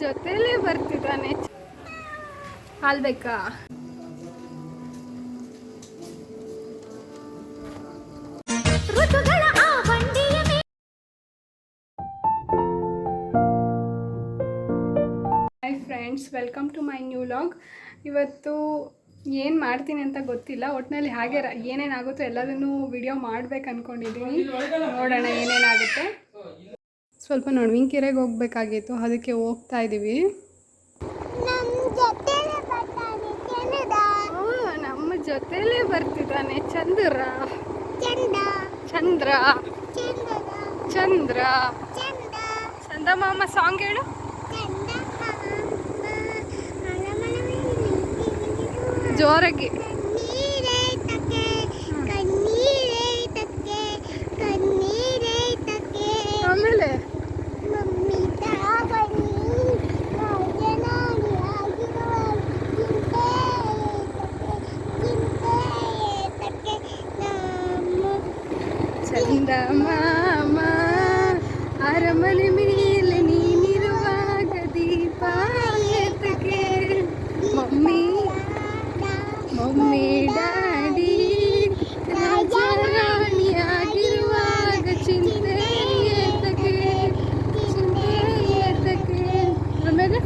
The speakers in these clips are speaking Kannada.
ಜೊತೆಲೇ ಬರ್ತಿದ್ದಾನೆ. ಹಾಲು ಬೇಕಾ? Hi friends, welcome to my new vlog. ಇವತ್ತು ಏನು ಮಾಡ್ತೀನಿ ಅಂತ ಗೊತ್ತಿಲ್ಲ. ಒಟ್ಟಿನಲ್ಲಿ ಹಾಗೆ ಏನೇನಾಗುತ್ತೋ ಎಲ್ಲದನ್ನು ವಿಡಿಯೋ ಮಾಡ್ಬೇಕು ಅಂದ್ಕೊಂಡಿದ್ದೀನಿ. ನೋಡೋಣ ಏನೇನಾಗುತ್ತೆ. ಸ್ವಲ್ಪ ನಡುವಿನಕೆರೆಗೆ ಹೋಗ್ಬೇಕಾಗಿತ್ತು, ಅದಕ್ಕೆ ಹೋಗ್ತಾ ಇದ್ದೀವಿ. ನಮ್ಮ ಜೊತೆಲೇ ಬರ್ತಿದ್ದಾನೆ ಚಂದ್ರ. ಚಂದ್ರ ಚಂದ್ರ ಚಂದ ಮಾಮ ಸಾಂಗ್ ಹೇಳು. ಜೋರಾಗಿ. ಆಮೇಲೆ ಚಂದ ಮಾಮ ಅರಮನೆ ಮೇಲೆ ನೀನಿರುವಾಗ ದೀಪ ಏತಕ್ಕೆ, ಮಮ್ಮಿ ಮಮ್ಮಿ ಡ್ಯಾಡಿ ರಾಜರಾಣಿಯಾಗಿರುವಾಗ ಚಿಂತೆ ಏತಕ್ಕೆ, ಚಿಂತೆ ಏತಕ್ಕೆ. ಆಮೇಲೆ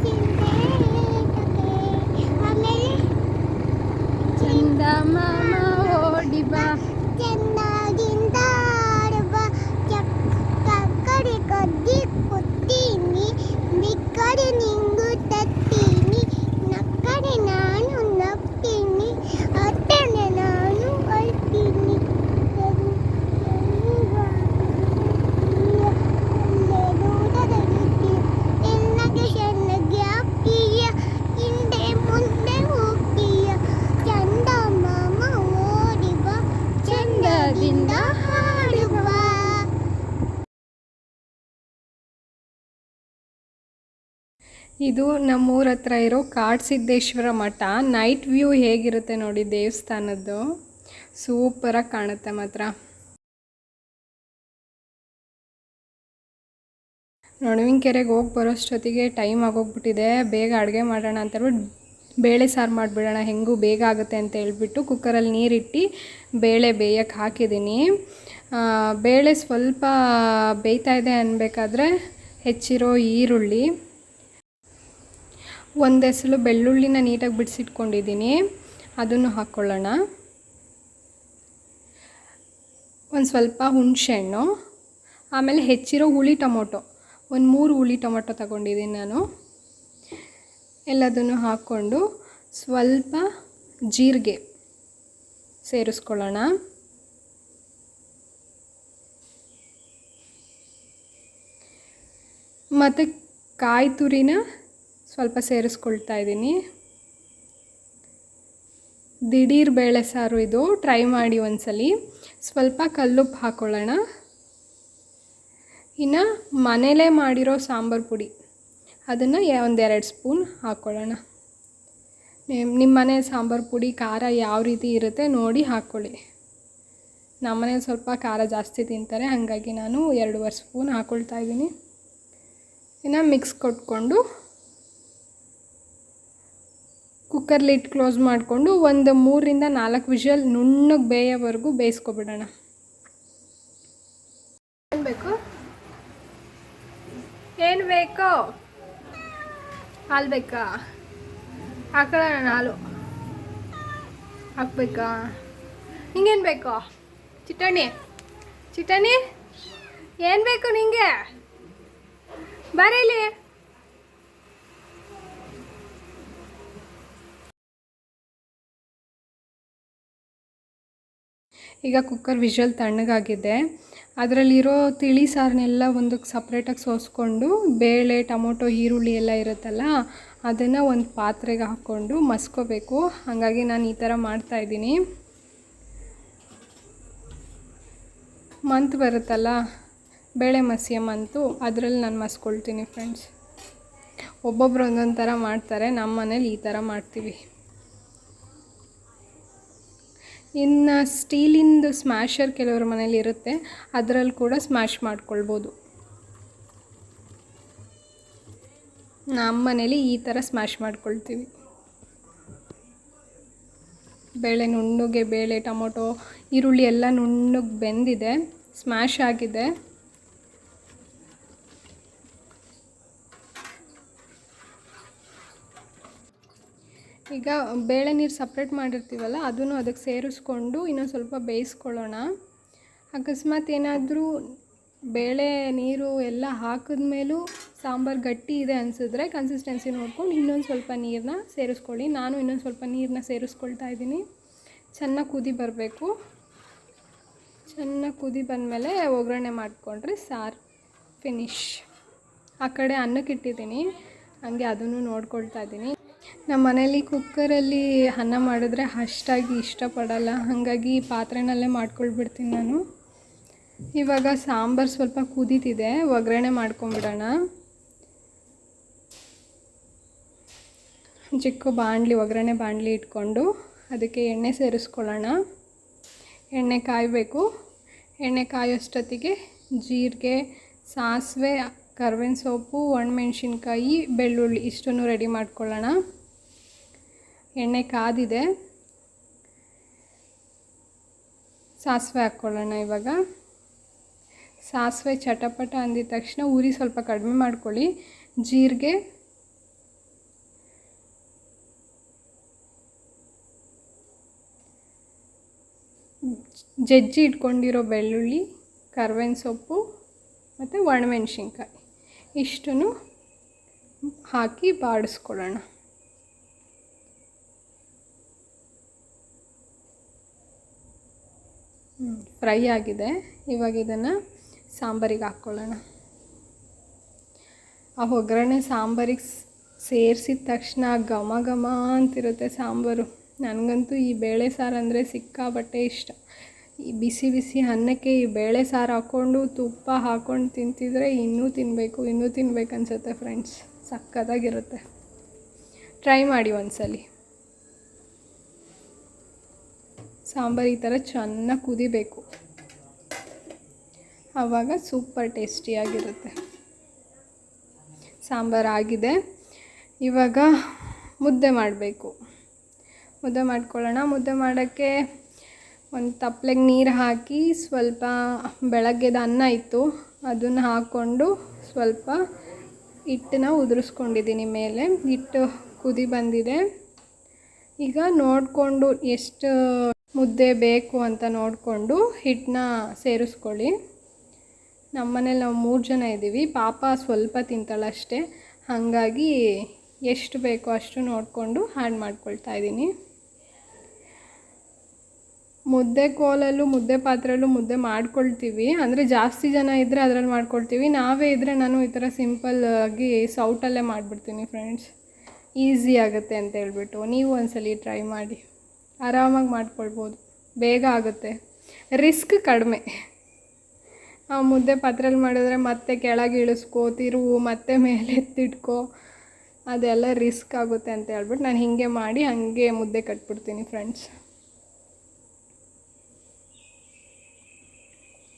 ಚಂದ ಮಾಮ ಓಡಿ ಬಾ, ಇದು ನಮ್ಮೂರ ಹತ್ರ ಇರೋ ಕಾಡಸಿದ್ದೇಶ್ವರ ಮಠ. ನೈಟ್ ವ್ಯೂ ಹೇಗಿರುತ್ತೆ ನೋಡಿ ದೇವಸ್ಥಾನದ್ದು, ಸೂಪರಾಗಿ ಕಾಣುತ್ತೆ ಮಾತ್ರ. ನಡುವಿನಕೆರೆಗೆ ಹೋಗಿ ಬರೋಷ್ಟೊತ್ತಿಗೆ ಟೈಮ್ ಆಗೋಗ್ಬಿಟ್ಟಿದೆ. ಬೇಗ ಅಡುಗೆ ಮಾಡೋಣ ಅಂತ ಹೇಳ್ಬಿಟ್ಟು ಬೇಳೆ ಸಾರು ಮಾಡಿಬಿಡೋಣ, ಹೆಂಗೂ ಬೇಗ ಆಗುತ್ತೆ ಅಂತ ಹೇಳ್ಬಿಟ್ಟು ಕುಕ್ಕರಲ್ಲಿ ನೀರಿಟ್ಟು ಬೇಳೆ ಬೇಯಕ್ಕೆ ಹಾಕಿದ್ದೀನಿ. ಬೇಳೆ ಸ್ವಲ್ಪ ಬೇಯ್ತಾ ಇದೆ ಅನ್ನಬೇಕಾದ್ರೆ ಹೆಚ್ಚಿರೋ ಈರುಳ್ಳಿ, ಒಂದೆಸಲು ಬೆಳ್ಳುಳ್ಳಿನ ನೀಟಾಗಿ ಬಿಡಿಸಿಟ್ಕೊಂಡಿದ್ದೀನಿ, ಅದನ್ನು ಹಾಕ್ಕೊಳ್ಳೋಣ. ಒಂದು ಸ್ವಲ್ಪ ಹುಣಸೆಹಣ್ಣು, ಆಮೇಲೆ ಹೆಚ್ಚಿರೋ ಹುಳಿ ಟೊಮೊಟೊ, ಒಂದು 3 ಹುಳಿ ಟೊಮೊಟೊ ತಗೊಂಡಿದ್ದೀನಿ ನಾನು. ಎಲ್ಲದನ್ನು ಹಾಕ್ಕೊಂಡು ಸ್ವಲ್ಪ ಜೀರಿಗೆ ಸೇರಿಸ್ಕೊಳ್ಳೋಣ. ಮತ್ತು ಕಾಯಿ ತುರಿನ ಸ್ವಲ್ಪ ಸೇರಿಸ್ಕೊಳ್ತಾ ಇದ್ದೀನಿ. ದಿಢೀರ್ ಬೇಳೆ ಸಾರು ಇದು, ಟ್ರೈ ಮಾಡಿ ಒಂದ್ಸಲಿ. ಸ್ವಲ್ಪ ಕಲ್ಲುಪ್ಪು ಹಾಕ್ಕೊಳ್ಳೋಣ. ಇನ್ನು ಮನೇಲೇ ಮಾಡಿರೋ ಸಾಂಬಾರು ಪುಡಿ, ಅದನ್ನು 1-2 ಸ್ಪೂನ್ ಹಾಕ್ಕೊಳ್ಳೋಣ. ನಿಮ್ಮ ಮನೆ ಸಾಂಬಾರು ಪುಡಿ ಖಾರ ಯಾವ ರೀತಿ ಇರುತ್ತೆ ನೋಡಿ ಹಾಕ್ಕೊಳ್ಳಿ. ನಮ್ಮ ಮನೇಲಿ ಸ್ವಲ್ಪ ಖಾರ ಜಾಸ್ತಿ ತಿಂತಾರೆ, ಹಾಗಾಗಿ ನಾನು 2.5 ಸ್ಪೂನ್ ಹಾಕ್ಕೊಳ್ತಾ ಇದ್ದೀನಿ. ಇನ್ನು ಮಿಕ್ಸ್ ಕೊಟ್ಕೊಂಡು ಕುಕ್ಕರ್ ಲಿಡ್ ಕ್ಲೋಸ್ ಮಾಡಿಕೊಂಡು ಒಂದು 3-4 ವಿಷಲ್ ನುಣ್ಣಗೆ ಬೇಯೋವರೆಗೂ ಬೇಯಿಸ್ಕೊಬಿಡೋಣ. ಏನು ಬೇಕು? ಏನು ಬೇಕೋ? ಹಾಲು ಬೇಕಾ? ಹಾಕೊಳ್ಳೋಣ. ಹಾಲು ಹಾಕ್ಬೇಕಾ? ನಿಂಗೇನು ಬೇಕೋ? ಚಿಟಣಿ ಚಿಟಣಿ ಏನು ಬೇಕು ನಿಂಗೆ? ಬರೀಲಿ. ಈಗ ಕುಕ್ಕರ್ ವಿಷಲ್ ತಣ್ಣಗಾಗಿದೆ. ಅದರಲ್ಲಿರೋ ತಿಳಿ ಸಾರನ್ನೆಲ್ಲ ಒಂದಕ್ಕೆ ಸಪ್ರೇಟಾಗಿ ಸೋಸ್ಕೊಂಡು ಬೇಳೆ ಟೊಮೊಟೊ ಈರುಳ್ಳಿ ಎಲ್ಲ ಇರುತ್ತಲ್ಲ ಅದನ್ನು ಒಂದು ಪಾತ್ರೆಗೆ ಹಾಕ್ಕೊಂಡು ಮಸ್ಕೋಬೇಕು. ಹಾಗಾಗಿ ನಾನು ಈ ಥರ ಮಾಡ್ತಾಯಿದ್ದೀನಿ. ಮಂತ್ ಬರುತ್ತಲ್ಲ ಬೇಳೆ ಮಸಿಯ ಮಂತು, ಅದರಲ್ಲಿ ನಾನು ಮಸ್ಕೊಳ್ತೀನಿ ಫ್ರೆಂಡ್ಸ್. ಒಬ್ಬೊಬ್ರು ಒಂದೊಂದು ಥರ ಮಾಡ್ತಾರೆ, ನಮ್ಮ ಮನೇಲಿ ಈ ಥರ ಮಾಡ್ತೀವಿ. ಇನ್ನು ಸ್ಟೀಲಿಂದು ಸ್ಮ್ಯಾಶರ್ ಕೆಲವ್ರ ಮನೇಲಿ ಇರುತ್ತೆ, ಅದರಲ್ಲಿ ಕೂಡ ಸ್ಮ್ಯಾಶ್ ಮಾಡ್ಕೊಳ್ಬೋದು. ನಮ್ಮ ಮನೇಲಿ ಈ ಥರ ಸ್ಮ್ಯಾಶ್ ಮಾಡ್ಕೊಳ್ತೀವಿ. ಬೇಳೆ ನುಣ್ಣಗೆ, ಬೇಳೆ, ಟೊಮೊಟೊ, ಈರುಳ್ಳಿ ಎಲ್ಲ ನುಣ್ಣಗೆ ಬೆಂದಿದೆ, ಸ್ಮ್ಯಾಶ್ ಆಗಿದೆ. ಈಗ ಬೇಳೆ ನೀರು ಸಪ್ರೇಟ್ ಮಾಡಿರ್ತೀವಲ್ಲ, ಅದನ್ನು ಅದಕ್ಕೆ ಸೇರಿಸ್ಕೊಂಡು ಇನ್ನೊಂದು ಸ್ವಲ್ಪ ಬೇಯಿಸ್ಕೊಳ್ಳೋಣ. ಅಕಸ್ಮಾತ್ ಏನಾದರೂ ಬೇಳೆ ನೀರು ಎಲ್ಲ ಹಾಕಿದ್ಮೇಲೂ ಸಾಂಬಾರು ಗಟ್ಟಿ ಇದೆ ಅನಿಸಿದ್ರೆ ಕನ್ಸಿಸ್ಟೆನ್ಸಿ ನೋಡ್ಕೊಂಡು ಇನ್ನೊಂದು ಸ್ವಲ್ಪ ನೀರನ್ನ ಸೇರಿಸ್ಕೊಳ್ಳಿ. ನಾನು ಇನ್ನೊಂದು ಸ್ವಲ್ಪ ನೀರನ್ನ ಸೇರಿಸ್ಕೊಳ್ತಾ ಇದ್ದೀನಿ. ಚೆನ್ನಾಗಿ ಕುದಿ ಬರಬೇಕು. ಚೆನ್ನಾಗಿ ಕುದಿ ಬಂದಮೇಲೆ ಒಗ್ಗರಣೆ ಮಾಡಿಕೊಂಡ್ರೆ ಸಾರು ಫಿನಿಶ್. ಆ ಕಡೆ ಅನ್ನಕ್ಕೆ ಇಟ್ಟಿದ್ದೀನಿ, ಹಾಗೆ ಅದನ್ನು ನೋಡ್ಕೊಳ್ತಾ ಇದ್ದೀನಿ. ನಮ್ಮ ಮನೇಲಿ ಕುಕ್ಕರಲ್ಲಿ ಅನ್ನ ಮಾಡಿದ್ರೆ ಅಷ್ಟಾಗಿ ಇಷ್ಟಪಡಲ್ಲ, ಹಾಗಾಗಿ ಪಾತ್ರೆನಲ್ಲೇ ಮಾಡ್ಕೊಳ್ಬಿಡ್ತೀನಿ ನಾನು. ಇವಾಗ ಸಾಂಬಾರು ಸ್ವಲ್ಪ ಕುದೀತಿದೆ, ಒಗ್ಗರಣೆ ಮಾಡ್ಕೊಂಬಿಡೋಣ. ಚಿಕ್ಕ ಬಾಣಲಿ, ಒಗ್ಗರಣೆ ಬಾಣಲಿ ಇಟ್ಕೊಂಡು ಅದಕ್ಕೆ ಎಣ್ಣೆ ಸೇರಿಸ್ಕೊಳ್ಳೋಣ. ಎಣ್ಣೆ ಕಾಯಬೇಕು. ಎಣ್ಣೆ ಕಾಯೋಷ್ಟೊತ್ತಿಗೆ ಜೀರಿಗೆ, ಸಾಸಿವೆ, ಕರ್ಬೇವಿನ ಸೊಪ್ಪು, ಒಣಮೆಣ್ಸಿನ್ಕಾಯಿ, ಬೆಳ್ಳುಳ್ಳಿ ಇಷ್ಟನ್ನು ರೆಡಿ ಮಾಡ್ಕೊಳ್ಳೋಣ. ಎಣ್ಣೆ ಕಾದಿದೆ, ಸಾಸಿವೆ ಹಾಕ್ಕೊಳ್ಳೋಣ. ಇವಾಗ ಸಾಸಿವೆ ಚಟಪಟ ಅಂದಿದ ತಕ್ಷಣ ಉರಿ ಸ್ವಲ್ಪ ಕಡಿಮೆ ಮಾಡ್ಕೊಳ್ಳಿ. ಜೀರಿಗೆ, ಜಜ್ಜಿ ಇಟ್ಕೊಂಡಿರೋ ಬೆಳ್ಳುಳ್ಳಿ, ಕರ್ಬೇವಿನ ಸೊಪ್ಪು ಮತ್ತು ಒಣಮೆಣ್ಸಿನ್ಕಾಯಿ ಇಷ್ಟನ್ನು ಹಾಕಿ ಬಾಡಿಸ್ಕೊಳ್ಳೋಣ. ಫ್ರೈ ಆಗಿದೆ. ಇವಾಗ ಇದನ್ನು ಸಾಂಬಾರಿಗೆ ಹಾಕ್ಕೊಳ್ಳೋಣ. ಆ ಒಗ್ಗರಣೆ ಸಾಂಬಾರಿಗೆ ಸೇರಿಸಿದ ತಕ್ಷಣ ಘಮ ಘಮ ಅಂತಿರುತ್ತೆ ಸಾಂಬಾರು. ನನಗಂತೂ ಈ ಬೇಳೆ ಸಾರು ಅಂದರೆ ಸಿಕ್ಕಾಪಟ್ಟೆ ಇಷ್ಟ. ಈ ಬಿಸಿ ಬಿಸಿ ಅನ್ನಕ್ಕೆ ಈ ಬೇಳೆ ಸಾರು ಹಾಕ್ಕೊಂಡು ತುಪ್ಪ ಹಾಕ್ಕೊಂಡು ತಿಂತಿದ್ರೆ ಇನ್ನೂ ತಿನ್ಬೇಕು ಅನಿಸುತ್ತೆ ಫ್ರೆಂಡ್ಸ್. ಸಕ್ಕತ್ತಾಗಿರುತ್ತೆ. ಟ್ರೈ ಮಾಡಿ ಒಂದ್ಸಲಿ. ಸಾಂಬಾರು ಈ ಥರ ಚೆನ್ನಾಗಿ ಕುದಿಬೇಕು, ಆವಾಗ ಸೂಪರ್ ಟೇಸ್ಟಿಯಾಗಿರುತ್ತೆ. ಸಾಂಬಾರು ಆಗಿದೆ. ಇವಾಗ ಮುದ್ದೆ ಮಾಡಬೇಕು. ಮುದ್ದೆ ಮಾಡ್ಕೊಳ್ಳೋಣ. ಮುದ್ದೆ ಮಾಡೋಕ್ಕೆ ಒಂದು ತಪ್ಪಲೆಗೆ ನೀರು ಹಾಕಿ ಸ್ವಲ್ಪ ಬೆಳಗ್ಗೆದ ಅನ್ನ ಇತ್ತು, ಅದನ್ನು ಹಾಕ್ಕೊಂಡು ಸ್ವಲ್ಪ ಹಿಟ್ಟನ್ನ ಉದುರಿಸ್ಕೊಂಡಿದ್ದೀನಿ ಮೇಲೆ. ಹಿಟ್ಟು ಕುದಿ ಬಂದಿದೆ. ಈಗ ನೋಡಿಕೊಂಡು ಎಷ್ಟು ಮುದ್ದೆ ಬೇಕು ಅಂತ ನೋಡಿಕೊಂಡು ಹಿಟ್ಟನ್ನ ಸೇರಿಸ್ಕೊಳ್ಳಿ. ನಮ್ಮ ಮನೇಲಿ ನಾವು 3 ಜನ ಇದ್ದೀವಿ. ಪಾಪ ಸ್ವಲ್ಪ ತಿಂತಾಳಷ್ಟೇ, ಹಾಗಾಗಿ ಎಷ್ಟು ಬೇಕೋ ಅಷ್ಟು ನೋಡಿಕೊಂಡು ಆ್ಯಡ್ ಮಾಡ್ಕೊಳ್ತಾ ಇದ್ದೀನಿ. ಮುದ್ದೆ ಕೋಲಲ್ಲೂ ಮುದ್ದೆ ಪಾತ್ರೆಯಲ್ಲೂ ಮುದ್ದೆ ಮಾಡ್ಕೊಳ್ತೀವಿ. ಅಂದರೆ ಜಾಸ್ತಿ ಜನ ಇದ್ದರೆ ಅದರಲ್ಲಿ ಮಾಡ್ಕೊಳ್ತೀವಿ. ನಾವೇ ಇದ್ದರೆ ನಾನು ಈ ಥರ ಸಿಂಪಲ್ಲಾಗಿ ಸೌಟಲ್ಲೇ ಮಾಡಿಬಿಡ್ತೀನಿ ಫ್ರೆಂಡ್ಸ್. ಈಸಿ ಆಗುತ್ತೆ ಅಂತ ಹೇಳ್ಬಿಟ್ಟು ನೀವು ಒಂದ್ಸಲಿ ಟ್ರೈ ಮಾಡಿ. ಆರಾಮಾಗಿ ಮಾಡ್ಕೊಳ್ಬೋದು, ಬೇಗ ಆಗುತ್ತೆ, ರಿಸ್ಕ್ ಕಡಿಮೆ. ಮುದ್ದೆ ಪಾತ್ರೆಯಲ್ಲಿ ಮಾಡಿದ್ರೆ ಮತ್ತೆ ಕೆಳಗೆ ಇಳಿಸ್ಕೋ, ತಿರುವು, ಮತ್ತೆ ಮೇಲೆ ಎತ್ತಿಟ್ಕೋ, ಅದೆಲ್ಲ ರಿಸ್ಕ್ ಆಗುತ್ತೆ ಅಂತ ಹೇಳ್ಬಿಟ್ಟು ನಾನು ಹೀಗೆ ಮಾಡಿ ಹಾಗೆ ಮುದ್ದೆ ಕಟ್ಬಿಡ್ತೀನಿ ಫ್ರೆಂಡ್ಸ್.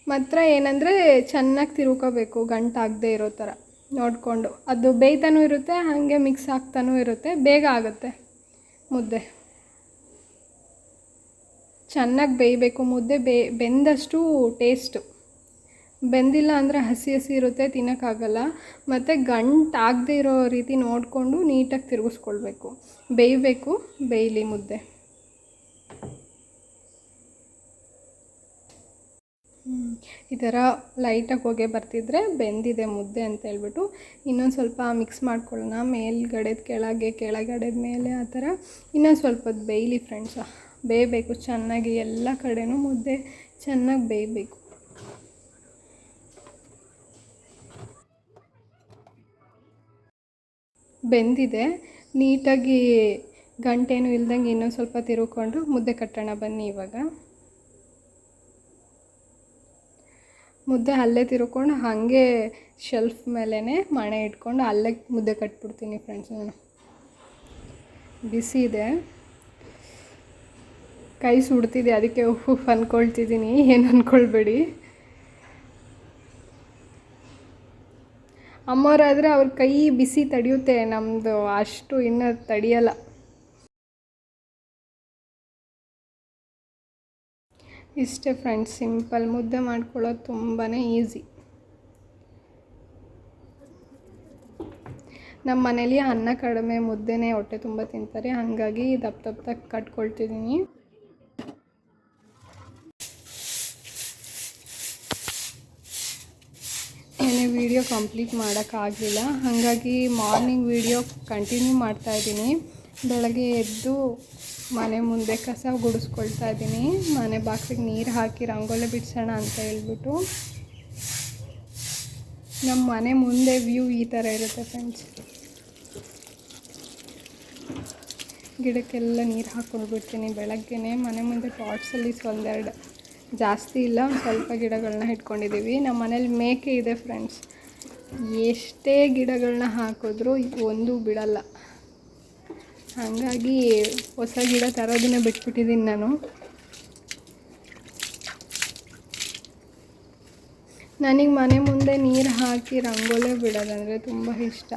ಮಾತ್ರ ಏನಂದರೆ ಚೆನ್ನಾಗಿ ತಿರುಕೋಬೇಕು, ಗಂಟಾಗದೇ ಇರೋ ಥರ ನೋಡಿಕೊಂಡು. ಅದು ಬೇಯ್ತಾನೂ ಇರುತ್ತೆ, ಹಾಗೆ ಮಿಕ್ಸ್ ಆಗ್ತಾನೂ ಇರುತ್ತೆ, ಬೇಗ ಆಗುತ್ತೆ ಮುದ್ದೆ. ಚೆನ್ನಾಗಿ ಬೇಯಬೇಕು ಮುದ್ದೆ. ಬೆಂದಷ್ಟು ಟೇಸ್ಟು. ಬೆಂದಿಲ್ಲ ಅಂದರೆ ಹಸಿ ಹಸಿ ಇರುತ್ತೆ, ತಿನ್ನೋಕ್ಕಾಗಲ್ಲ. ಮತ್ತು ಗಂಟಾಗದೇ ಇರೋ ರೀತಿ ನೋಡಿಕೊಂಡು ನೀಟಾಗಿ ತಿರುಗಿಸ್ಕೊಳ್ಬೇಕು. ಬೇಯಬೇಕು, ಬೇಯಲಿ ಮುದ್ದೆ. ಈ ಥರ ಲೈಟಾಗಿ ಹೊಗೆ ಬರ್ತಿದ್ರೆ ಬೆಂದಿದೆ ಮುದ್ದೆ ಅಂತ ಹೇಳ್ಬಿಟ್ಟು ಇನ್ನೊಂದು ಸ್ವಲ್ಪ ಮಿಕ್ಸ್ ಮಾಡ್ಕೊಳ್ಳೋಣ. ಮೇಲ್ಗಡೆದು ಕೆಳಗೆ, ಕೆಳಗಡೆದ ಮೇಲೆ, ಆ ಥರ ಇನ್ನೊಂದು ಸ್ವಲ್ಪ ಹೊತ್ತು ಬೇಯಲಿ ಫ್ರೆಂಡ್ಸ. ಬೇಯಬೇಕು ಚೆನ್ನಾಗಿ, ಎಲ್ಲ ಕಡೆನೂ ಮುದ್ದೆ ಚೆನ್ನಾಗಿ ಬೇಯಬೇಕು. ಬೆಂದಿದೆ ನೀಟಾಗಿ, ಗಂಟೇನು ಇಲ್ದಂಗೆ ಇನ್ನೊಂದು ಸ್ವಲ್ಪ ತಿರುಗಿಕೊಂಡು ಮುದ್ದೆ ಕಟ್ಟೋಣ ಬನ್ನಿ. ಇವಾಗ ಮುದ್ದೆ ಅಲ್ಲೇ ತಿರ್ಕೊಂಡು ಹಾಗೆ ಶೆಲ್ಫ್ ಮೇಲೇ ಮಣೆ ಇಟ್ಕೊಂಡು ಅಲ್ಲೇ ಮುದ್ದೆ ಕಟ್ಬಿಡ್ತೀನಿ ಫ್ರೆಂಡ್ಸ್. ನಾನು ಬಿಸಿ ಇದೆ, ಕೈ ಸುಡ್ತಿದೆ, ಅದಕ್ಕೆ ಉಫ್ ಅಂದ್ಕೊಳ್ತಿದ್ದೀನಿ, ಏನು ಅಂದ್ಕೊಳ್ಬೇಡಿ. ಅಮ್ಮೋರಾದರೆ ಅವ್ರ ಕೈ ಬಿಸಿ ತಡೆಯುತ್ತೆ, ನಮ್ಮದು ಅಷ್ಟು ಇನ್ನೂ ತಡೆಯಲ್ಲ. ಇಷ್ಟೇ ಫ್ರೆಂಡ್ಸ್, ಸಿಂಪಲ್. ಮುದ್ದೆ ಮಾಡ್ಕೊಳ್ಳೋದು ತುಂಬಾ ಈಸಿ. ನಮ್ಮ ಮನೇಲಿ ಅನ್ನ ಕಡಿಮೆ, ಮುದ್ದೆನೇ ಹೊಟ್ಟೆ ತುಂಬ ತಿಂತಾರೆ, ಹಾಗಾಗಿ ದಪ್ಪ ಕಟ್ಕೊಳ್ತಿದ್ದೀನಿ. ಏನೇ ವಿಡಿಯೋ ಕಂಪ್ಲೀಟ್ ಮಾಡೋಕ್ಕಾಗಲಿಲ್ಲ, ಹಾಗಾಗಿ ಮಾರ್ನಿಂಗ್ ವಿಡಿಯೋ ಕಂಟಿನ್ಯೂ ಮಾಡ್ತಾಯಿದ್ದೀನಿ. ಬೆಳಗ್ಗೆ ಎದ್ದು ಮನೆ ಮುಂದೆ ಕಸ ಗುಡಿಸ್ಕೊಳ್ತಾ ಇದ್ದೀನಿ. ಮನೆ ಬಾಗಿಲಿಗೆ ನೀರು ಹಾಕಿ ರಂಗೋಲಿ ಬಿಡಿಸೋಣ ಅಂತ ಹೇಳ್ಬಿಟ್ಟು. ನಮ್ಮ ಮನೆ ಮುಂದೆ ವ್ಯೂ ಈ ಥರ ಇರುತ್ತೆ ಫ್ರೆಂಡ್ಸ್. ಗಿಡಕ್ಕೆಲ್ಲ ನೀರು ಹಾಕ್ಕೊಂಡು ಬಿಡ್ತೀನಿ ಬೆಳಗ್ಗೆನೇ. ಮನೆ ಮುಂದೆ ಪಾಟ್ಸಲ್ಲಿ ಒಂದೆರಡು, ಜಾಸ್ತಿ ಇಲ್ಲ, ಒಂದು ಸ್ವಲ್ಪ ಗಿಡಗಳನ್ನ ಇಟ್ಕೊಂಡಿದ್ದೀವಿ. ನಮ್ಮ ಮನೇಲಿ ಮೇಕೆ ಇದೆ ಫ್ರೆಂಡ್ಸ್, ಎಷ್ಟೇ ಗಿಡಗಳನ್ನ ಹಾಕಿದ್ರೂ ಒಂದೂ ಬಿಡಲ್ಲ. ಹಾಗಾಗಿ ಹೊಸ ಗಿಡ ತರೋದನ್ನೇ ಬಿಟ್ಬಿಟ್ಟಿದ್ದೀನಿ ನಾನು. ನನಗೆ ಮನೆ ಮುಂದೆ ನೀರು ಹಾಕಿ ರಂಗೋಲಿ ಬಿಡೋದಂದರೆ ತುಂಬ ಇಷ್ಟ.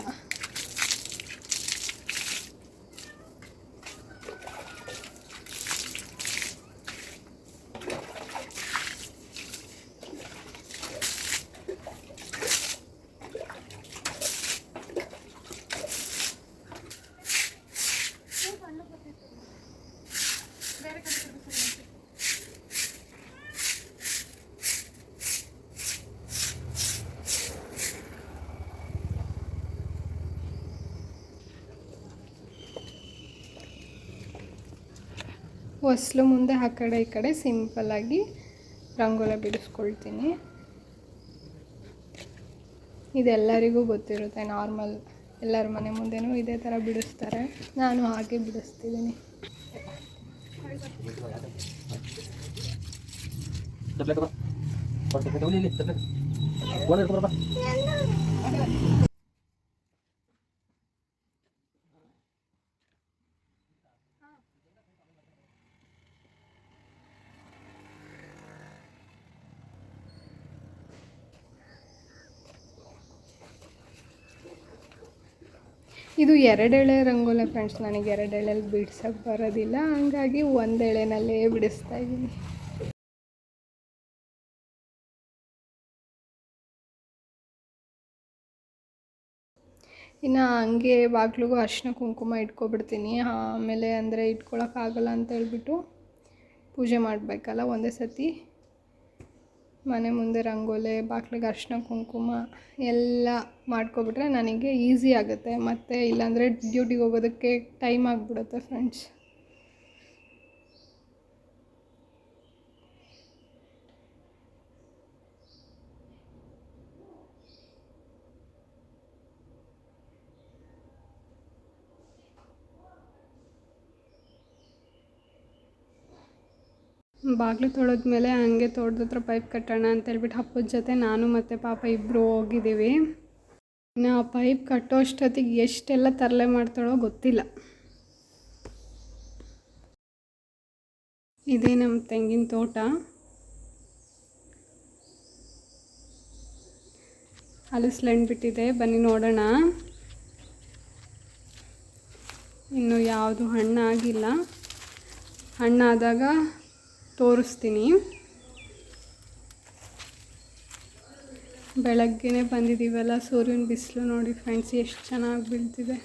ಹೊಸ್ಲು ಮುಂದೆ ಆ ಕಡೆ ಈ ಕಡೆ ಸಿಂಪಲ್ಲಾಗಿ ರಂಗೋಲಿ ಬಿಡಿಸ್ಕೊಳ್ತೀನಿ. ಇದೆಲ್ಲರಿಗೂ ಗೊತ್ತಿರುತ್ತೆ, ನಾರ್ಮಲ್. ಎಲ್ಲರ ಮನೆ ಮುಂದೆನೂ ಇದೇ ಥರ ಬಿಡಿಸ್ತಾರೆ, ನಾನು ಹಾಗೆ ಬಿಡಿಸ್ತಿದ್ದೀನಿ. ಇದು 2 ಎಳೆ ರಂಗೋಲಿ ಫ್ರೆಂಡ್ಸ್. ನನಗೆ 2 ಎಳೆಲಿ ಬಿಡ್ಸೋಕ್ಕೆ ಬರೋದಿಲ್ಲ, ಹಾಗಾಗಿ 1 ಎಳೆನಲ್ಲೇ ಬಿಡಿಸ್ತಾ ಇದ್ದೀನಿ. ಇನ್ನು ಹಂಗೆ ಬಾಗಿಲಿಗೂ ಅರಿಶಿನ ಕುಂಕುಮ ಇಟ್ಕೊಬಿಡ್ತೀನಿ. ಆಮೇಲೆ ಅಂದರೆ ಇಟ್ಕೊಳಕ್ಕಾಗಲ್ಲ ಅಂತ ಹೇಳ್ಬಿಟ್ಟು ಪೂಜೆ ಮಾಡಬೇಕಲ್ಲ ಒಂದೇ ಸತಿ. ಮನೆ ಮುಂದೆ ರಂಗೋಲಿ, ಬಾಗಿಲಿಗೆ ಅರಿಶಿನ ಕುಂಕುಮ ಎಲ್ಲ ಮಾಡ್ಕೊಬಿಟ್ರೆ ನನಗೆ ಈಸಿ ಆಗುತ್ತೆ. ಮತ್ತು ಇಲ್ಲಾಂದರೆ ಡ್ಯೂಟಿಗೆ ಹೋಗೋದಕ್ಕೆ ಟೈಮ್ ಆಗಿಬಿಡುತ್ತೆ ಫ್ರೆಂಡ್ಸ್. ಬಾಗಿಲು ತೊಳೆದ್ಮೇಲೆ ಹಂಗೆ ತೋಟದ ಹತ್ರ ಪೈಪ್ ಕಟ್ಟೋಣ ಅಂತೇಳ್ಬಿಟ್ಟು ಹಬ್ಬದ ಜೊತೆ ನಾನು ಮತ್ತು ಪಾಪ ಇಬ್ಬರು ಹೋಗಿದ್ದೀವಿ. ಇನ್ನು ಆ ಪೈಪ್ ಕಟ್ಟೋ ಅಷ್ಟೊತ್ತಿಗೆ ಎಷ್ಟೆಲ್ಲ ತರಲೆ ಮಾಡ್ತಾಳೋ ಗೊತ್ತಿಲ್ಲ. ಇದೇ ನಮ್ಮ ತೆಂಗಿನ ತೋಟ. ಹಲಸಲೆಣ್ಣು ಬಿಟ್ಟಿದೆ, ಬನ್ನಿ ನೋಡೋಣ. ಇನ್ನು ಯಾವುದು ಹಣ್ಣಾಗಿಲ್ಲ, ಹಣ್ಣಾದಾಗ ತೋರಿಸ್ತೀನಿ. ಬೆಳಗ್ಗೆನೇ ಬಂದಿದ್ದೀವಲ್ಲ, ಸೂರ್ಯನ ಬಿಸಿಲು ನೋಡಿ ಫ್ರೆಂಡ್ಸ್ ಎಷ್ಟು ಚೆನ್ನಾಗಿ ಬೀಳ್ತಿದೆ.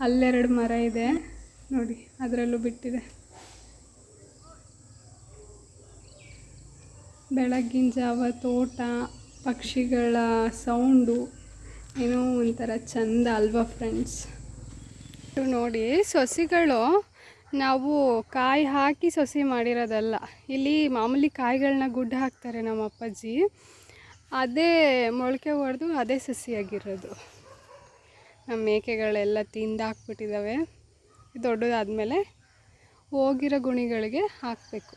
ಅಲ್ಲೆರಡು ಮರ ಇದೆ ನೋಡಿ, ಅದರಲ್ಲೂ ಬಿಟ್ಟಿದೆ. ಬೆಳಗ್ಗಿನ ಜಾವ ತೋಟ, ಪಕ್ಷಿಗಳ ಸೌಂಡು ಏನೋ ಒಂಥರ ಚಂದ ಅಲ್ವಾ ಫ್ರೆಂಡ್ಸ್. ನೋಡಿ, ಸಸಿಗಳು ನಾವು ಕಾಯಿ ಹಾಕಿ ಸಸಿ ಮಾಡಿರೋದಲ್ಲ. ಇಲ್ಲಿ ಮಾಮೂಲಿ ಕಾಯಿಗಳನ್ನ ಗುಡ್ಡ ಹಾಕ್ತಾರೆ ನಮ್ಮ ಅಪ್ಪಾಜಿ, ಅದೇ ಮೊಳಕೆ ಹೊಡೆದು ಅದೇ ಸಸಿಯಾಗಿರೋದು. ನಮ್ಮ ಮೇಕೆಗಳೆಲ್ಲ ತಿಂದಾಕ್ಬಿಟ್ಟಿದ್ದಾವೆ. ದೊಡ್ಡದಾದಮೇಲೆ ಹೋಗಿರೋ ಗುಣಿಗಳಿಗೆ ಹಾಕಬೇಕು.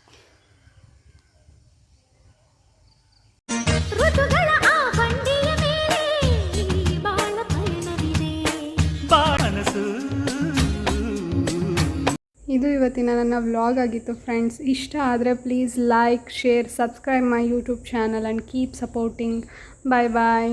ಇದು ಇವತ್ತಿನ ನನ್ನ ವ್ಲಾಗ್ ಆಗಿತ್ತು ಫ್ರೆಂಡ್ಸ್. ಇಷ್ಟ ಆದರೆ please like, share, subscribe my YouTube channel and keep supporting. Bye bye.